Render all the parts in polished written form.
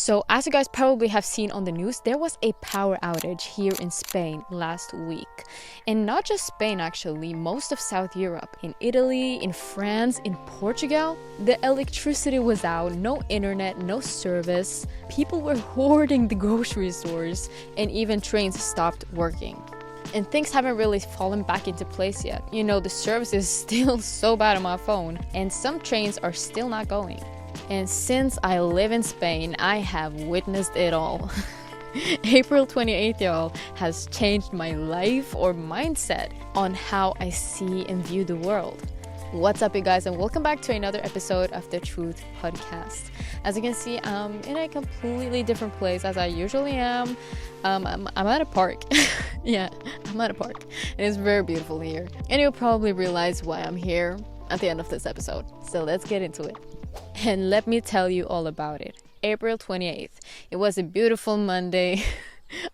So as you guys probably have seen on the news, there was a power outage here in Spain last week. And not just Spain actually, most of South Europe, in Italy, in France, in Portugal, the electricity was out, no internet, no service. People were hoarding the grocery stores and even trains stopped working. And things haven't really fallen back into place yet. You know, the service is still so bad on my phone and some trains are still not going. And since I live in Spain, I have witnessed it all. April 28th, y'all, has changed my life or mindset on how I see and view the world. What's up, you guys, and welcome back to another episode of the Truth Podcast. As you can see, I'm in a completely different place as I usually am. I'm at a park. Yeah, I'm at a park. And it's very beautiful here. And you'll probably realize why I'm here at the end of this episode. So let's get into it. And let me tell you all about it. April 28th. It was a beautiful Monday.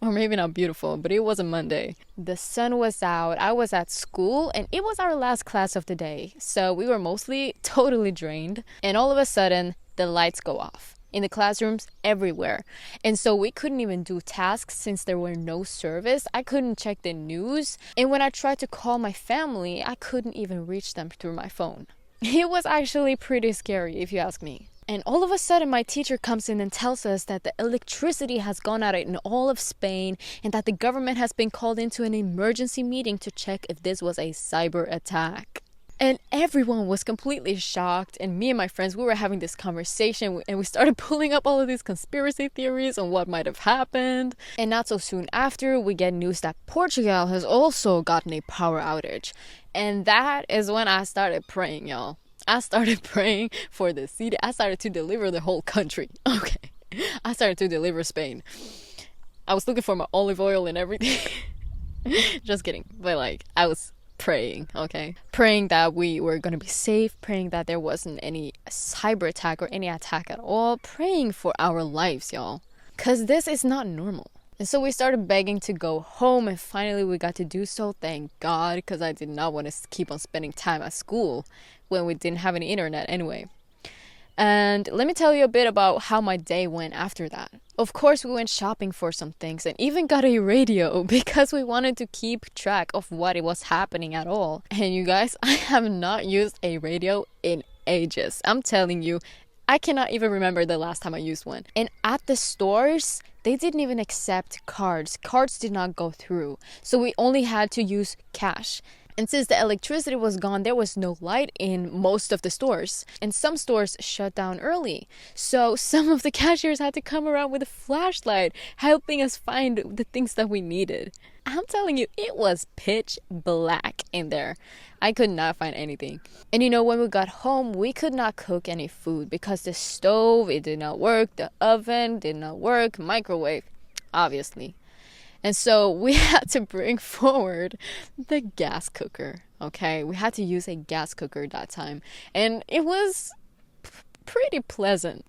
Or maybe not beautiful, but it was a Monday. The sun was out, I was at school, and it was our last class of the day. So we were mostly totally drained. And all of a sudden, the lights go off in the classrooms everywhere. And so we couldn't even do tasks since there were no service. I couldn't check the news. And when I tried to call my family, I couldn't even reach them through my phone. It was actually pretty scary, if you ask me. And all of a sudden, my teacher comes in and tells us that the electricity has gone out in all of Spain and that the government has been called into an emergency meeting to check if this was a cyber attack. And everyone was completely shocked. And me and my friends, we were having this conversation and we started pulling up all of these conspiracy theories on what might have happened. And not so soon after, we get news that Portugal has also gotten a power outage. And that is when I started praying, y'all. I started praying for the city. I started to deliver the whole country. Okay. I started to deliver Spain. I was looking for my olive oil and everything. Just kidding. But I was praying, okay? Praying that we were going to be safe. Praying that there wasn't any cyber attack or any attack at all. Praying for our lives, y'all. Because this is not normal. And so we started begging to go home, and finally we got to do so, thank God, because I did not want to keep on spending time at school when we didn't have any internet anyway. And let me tell you a bit about how my day went after that. Of course, we went shopping for some things and even got a radio because we wanted to keep track of what it was happening at all. And you guys, I have not used a radio in ages. I'm telling you, I cannot even remember the last time I used one. And at the stores, they didn't even accept cards. Cards did not go through. So we only had to use cash. And since the electricity was gone, there was no light in most of the stores. And some stores shut down early. So some of the cashiers had to come around with a flashlight, helping us find the things that we needed. I'm telling you, it was pitch black in there. I could not find anything. And you know, when we got home, we could not cook any food because the stove, it did not work. The oven did not work. Microwave, obviously. And so we had to bring forward the gas cooker, okay? We had to use a gas cooker that time. And it was pretty pleasant.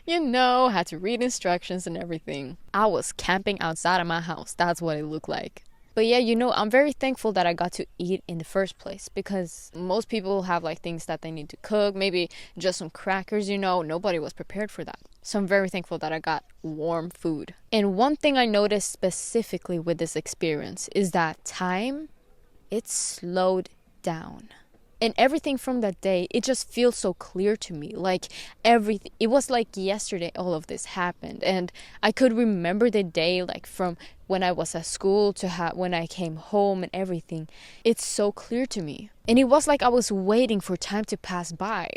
You know, had to read instructions and everything. I was camping outside of my house. That's what it looked like. But yeah, you know, I'm very thankful that I got to eat in the first place because most people have things that they need to cook, maybe just some crackers, you know, nobody was prepared for that. So I'm very thankful that I got warm food. And one thing I noticed specifically with this experience is that time, it slowed down. And everything from that day, it just feels so clear to me. Everything, it was like yesterday all of this happened. And I could remember the day from when I was at school to when I came home and everything. It's so clear to me. And it was like I was waiting for time to pass by.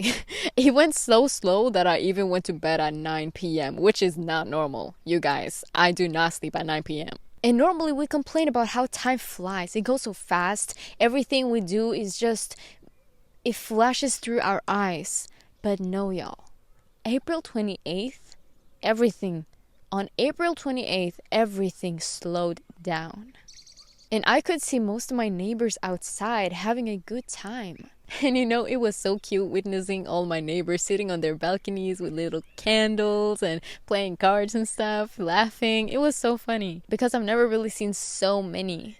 It went so slow that I even went to bed at 9 p.m., which is not normal. You guys, I do not sleep at 9 p.m. And normally we complain about how time flies. It goes so fast. Everything we do is just... it flashes through our eyes. But no, y'all. April 28th, on April 28th, everything slowed down. And I could see most of my neighbors outside having a good time. And you know, it was so cute witnessing all my neighbors sitting on their balconies with little candles and playing cards and stuff, laughing. It was so funny because I've never really seen so many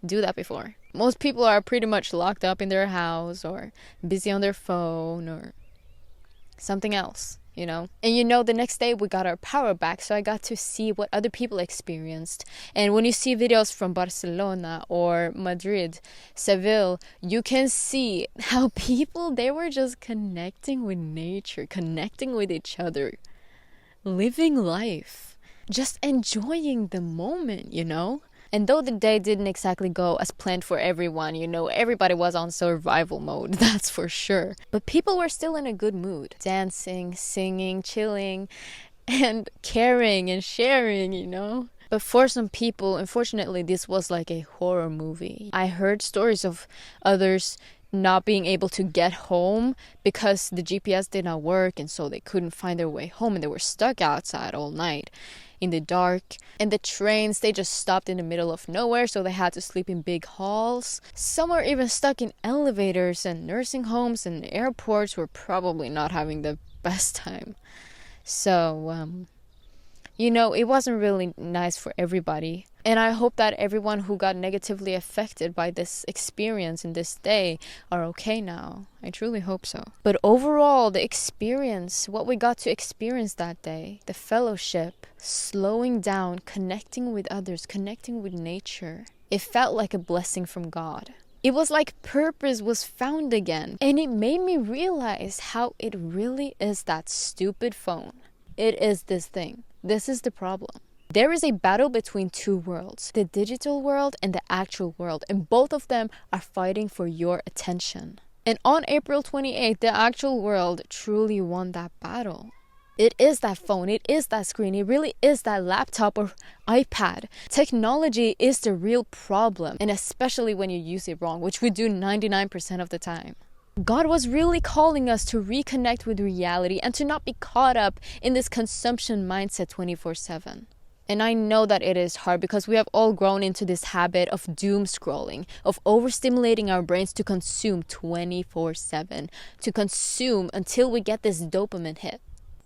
do that before. Most people are pretty much locked up in their house or busy on their phone or something else. you know? And you know, the next day we got our power back, so I got to see what other people experienced. And when you see videos from Barcelona or Madrid, Seville, you can see how people, they were just connecting with nature, connecting with each other, living life, just enjoying the moment, you know? And though the day didn't exactly go as planned for everyone, you know, everybody was on survival mode, that's for sure. But people were still in a good mood, dancing, singing, chilling, and caring and sharing, you know. But for some people, unfortunately, this was like a horror movie. I heard stories of others not being able to get home because the GPS did not work, and so they couldn't find their way home, and they were stuck outside all night in the dark. And the trains, they just stopped in the middle of nowhere, so they had to sleep in big halls. Some were even stuck in elevators, and nursing homes and airports were probably not having the best time. So you know, it wasn't really nice for everybody. And I hope that everyone who got negatively affected by this experience in this day are okay now. I truly hope so. But overall, the experience, what we got to experience that day, the fellowship, slowing down, connecting with others, connecting with nature, it felt like a blessing from God. It was like purpose was found again. And it made me realize how it really is that stupid phone. It is this thing. This is the problem. There is a battle between two worlds, the digital world and the actual world, and both of them are fighting for your attention. And on April 28th, the actual world truly won that battle. It is that phone, it is that screen, it really is that laptop or iPad. Technology is the real problem, and especially when you use it wrong, which we do 99% of the time. God was really calling us to reconnect with reality and to not be caught up in this consumption mindset 24/7. And I know that it is hard because we have all grown into this habit of doom scrolling, of overstimulating our brains to consume 24/7, to consume until we get this dopamine hit.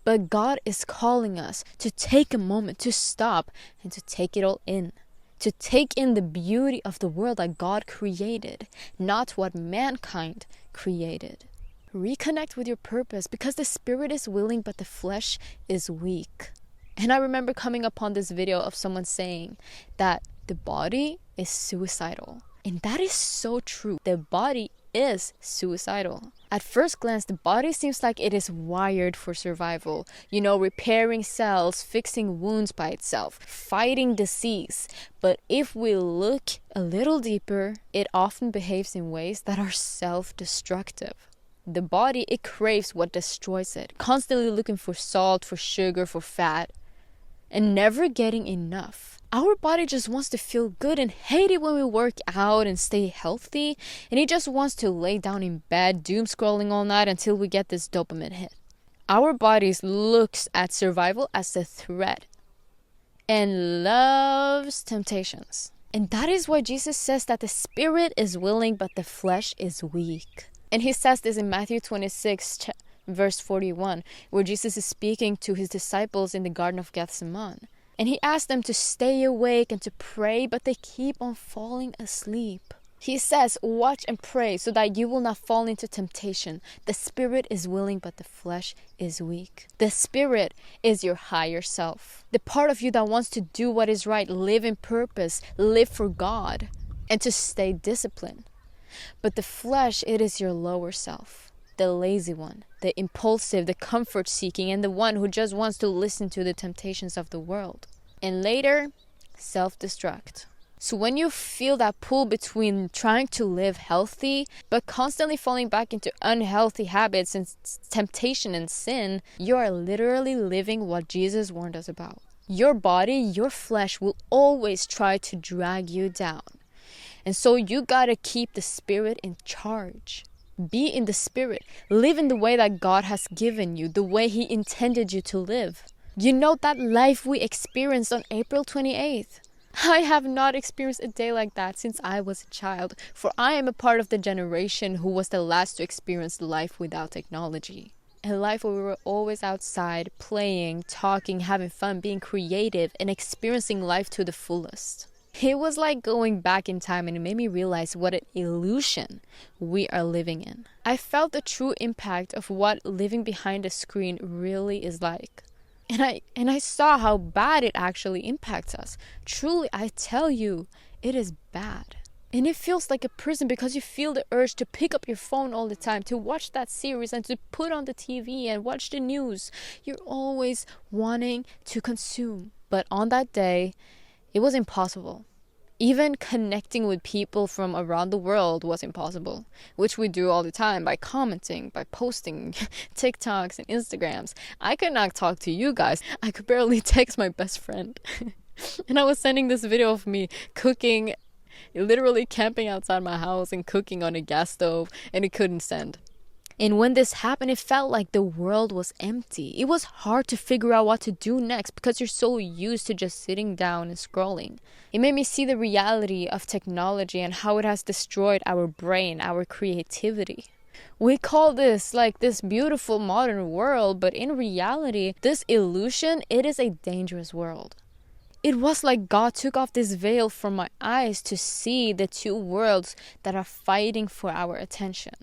But God is calling us to take a moment, to stop and to take it all in. To take in the beauty of the world that God created, not what mankind created. Reconnect with your purpose because the spirit is willing but the flesh is weak. And I remember coming upon this video of someone saying that the body is suicidal. And that is so true. The body is suicidal. At first glance, the body seems like it is wired for survival. You know, repairing cells, fixing wounds by itself, fighting disease. But if we look a little deeper, it often behaves in ways that are self-destructive. The body, it craves what destroys it, constantly looking for salt, for sugar, for fat, and never getting enough. Our body just wants to feel good and hate it when we work out and stay healthy. And it just wants to lay down in bed, doom scrolling all night until we get this dopamine hit. Our bodies looks at survival as a threat and loves temptations. And that is why Jesus says that the spirit is willing but the flesh is weak. And he says this in Matthew 26, verse 41, where Jesus is speaking to his disciples in the Garden of Gethsemane. And he asked them to stay awake and to pray, but they keep on falling asleep. He says, watch and pray so that you will not fall into temptation. The spirit is willing, but the flesh is weak. The spirit is your higher self. The part of you that wants to do what is right, live in purpose, live for God, and to stay disciplined. But the flesh, it is your lower self. The lazy one, the impulsive, the comfort-seeking, and the one who just wants to listen to the temptations of the world. And later, self-destruct. So when you feel that pull between trying to live healthy, but constantly falling back into unhealthy habits and temptation and sin, you are literally living what Jesus warned us about. Your body, your flesh will always try to drag you down. And so you gotta keep the spirit in charge. Be in the spirit. Live in the way that God has given you, the way he intended you to live. You know that life we experienced on April 28th. I have not experienced a day like that since I was a child, for I am a part of the generation who was the last to experience life without technology. A life where we were always outside, playing, talking, having fun, being creative, and experiencing life to the fullest. It was like going back in time, and it made me realize what an illusion we are living in. I felt the true impact of what living behind a screen really is like. And I saw how bad it actually impacts us. Truly, I tell you, it is bad. And it feels like a prison because you feel the urge to pick up your phone all the time, to watch that series and to put on the TV and watch the news. You're always wanting to consume. But on that day, it was impossible. Even connecting with people from around the world was impossible, which we do all the time by commenting, by posting TikToks and Instagrams. I could not talk to you guys. I could barely text my best friend. And I was sending this video of me cooking, literally camping outside my house and cooking on a gas stove, and it couldn't send. And when this happened, it felt like the world was empty. It was hard to figure out what to do next because you're so used to just sitting down and scrolling. It made me see the reality of technology and how it has destroyed our brain, our creativity. We call this like this beautiful modern world, but in reality, this illusion, it is a dangerous world. It was like God took off this veil from my eyes to see the two worlds that are fighting for our attention.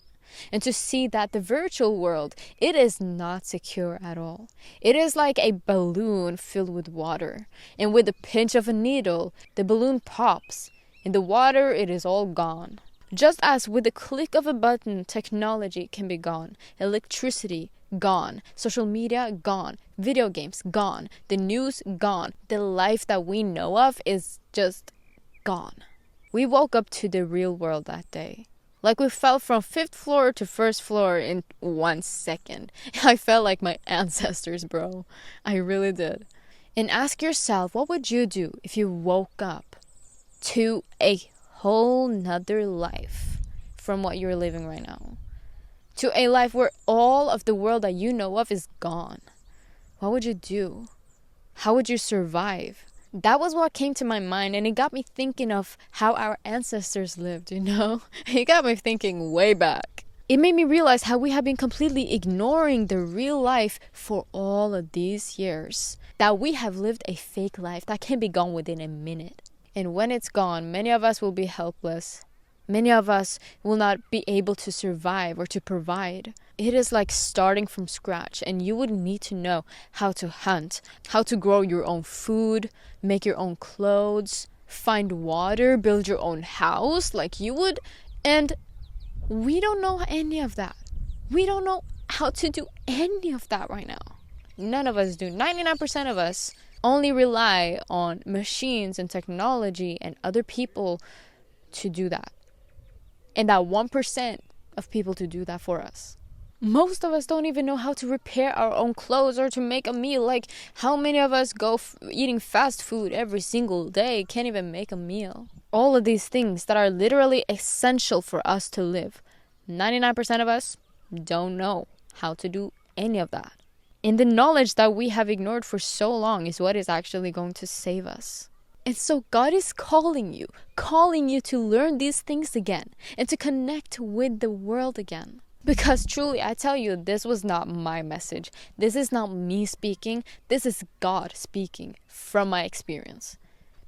And to see that the virtual world, it is not secure at all. It is like a balloon filled with water. And with a pinch of a needle, the balloon pops. In the water, it is all gone. Just as with the click of a button, technology can be gone. Electricity, gone. Social media, gone. Video games, gone. The news, gone. The life that we know of is just gone. We woke up to the real world that day. Like we fell from 5th floor to 1st floor in 1 second. I felt like my ancestors, bro. I really did. And ask yourself, what would you do if you woke up to a whole nother life from what you're living right now? To a life where all of the world that you know of is gone. What would you do? How would you survive? That was what came to my mind, and it got me thinking of how our ancestors lived, you know? It got me thinking way back. It made me realize how we have been completely ignoring the real life for all of these years. That we have lived a fake life that can be gone within a minute. And when it's gone, many of us will be helpless. Many of us will not be able to survive or to provide. It is like starting from scratch, and you would need to know how to hunt, how to grow your own food, make your own clothes, find water, build your own house like you would. And we don't know any of that. We don't know how to do any of that right now. None of us do. 99% of us only rely on machines and technology and other people to do that. And that 1% of people to do that for us. Most of us don't even know how to repair our own clothes or to make a meal. Like, how many of us go eating fast food every single day, can't even make a meal? All of these things that are literally essential for us to live. 99% of us don't know how to do any of that. And the knowledge that we have ignored for so long is what is actually going to save us. And so God is calling you to learn these things again and to connect with the world again. Because truly, I tell you, this was not my message. This is not me speaking. This is God speaking from my experience.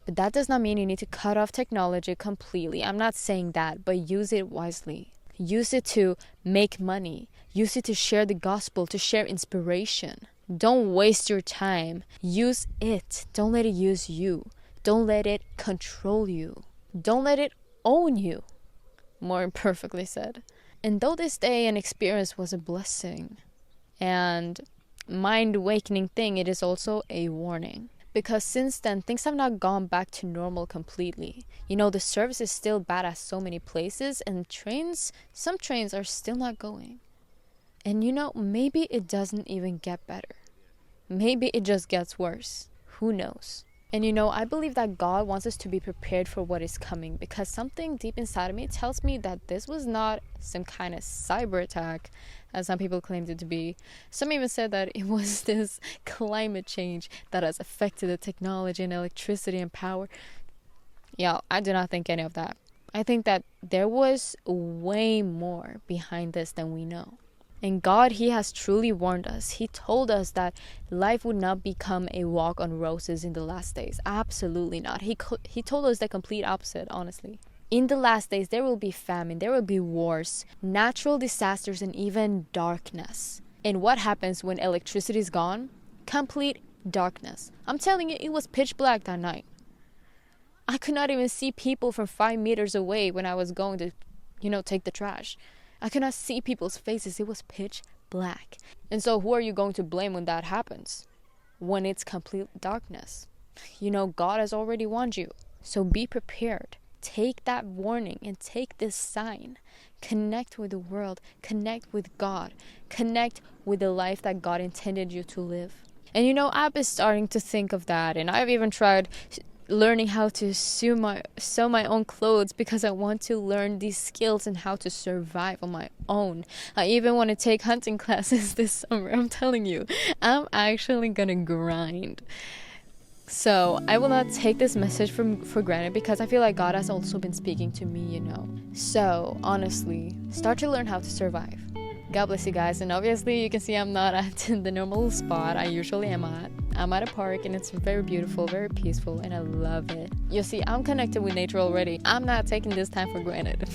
But that does not mean you need to cut off technology completely. I'm not saying that, but use it wisely. Use it to make money. Use it to share the gospel, to share inspiration. Don't waste your time. Use it. Don't let it use you. Don't let it control you. Don't let it own you. More perfectly said. And though this day and experience was a blessing and mind-awakening thing, it is also a warning. Because since then, things have not gone back to normal completely. You know, the service is still bad at so many places, and some trains are still not going. And you know, maybe it doesn't even get better. Maybe it just gets worse. Who knows? And you know, I believe that God wants us to be prepared for what is coming, because something deep inside of me tells me that this was not some kind of cyber attack, as some people claimed it to be. Some even said that it was this climate change that has affected the technology and electricity and power. Yeah, I do not think any of that. I think that there was way more behind this than we know. And God, He has truly warned us. He told us that life would not become a walk on roses in the last days. Absolutely not. He told us the complete opposite, honestly. In the last days, there will be famine, there will be wars, natural disasters, and even darkness. And what happens when electricity is gone? Complete darkness. I'm telling you, it was pitch black that night. I could not even see people from 5 meters away when I was going to, take the trash. I could not see people's faces. It was pitch black. And so who are you going to blame when that happens? When it's complete darkness. God has already warned you. So be prepared. Take that warning and take this sign. Connect with the world. Connect with God. Connect with the life that God intended you to live. And I've been starting to think of that. And I've even tried learning how to sew my own clothes because I want to learn these skills and how to survive on my own. I even want to take hunting classes this summer. I'm telling you, I'm actually gonna grind. So I will not take this message for granted because I feel like God has also been speaking to me, So honestly, start to learn how to survive. God bless you guys. And obviously you can see I'm not at the normal spot I usually am at. I'm at a park and it's very beautiful, very peaceful, and I love it. You see, I'm connected with nature already. I'm not taking this time for granted.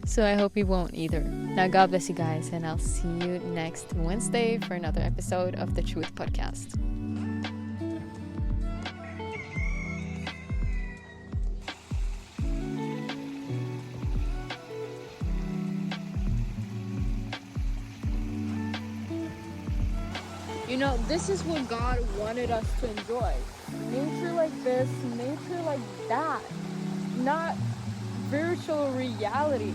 So I hope you won't either. Now God bless you guys, and I'll see you next Wednesday for another episode of the Truth Podcast. This is what God wanted us to enjoy. Nature like this, nature like that. Not virtual reality.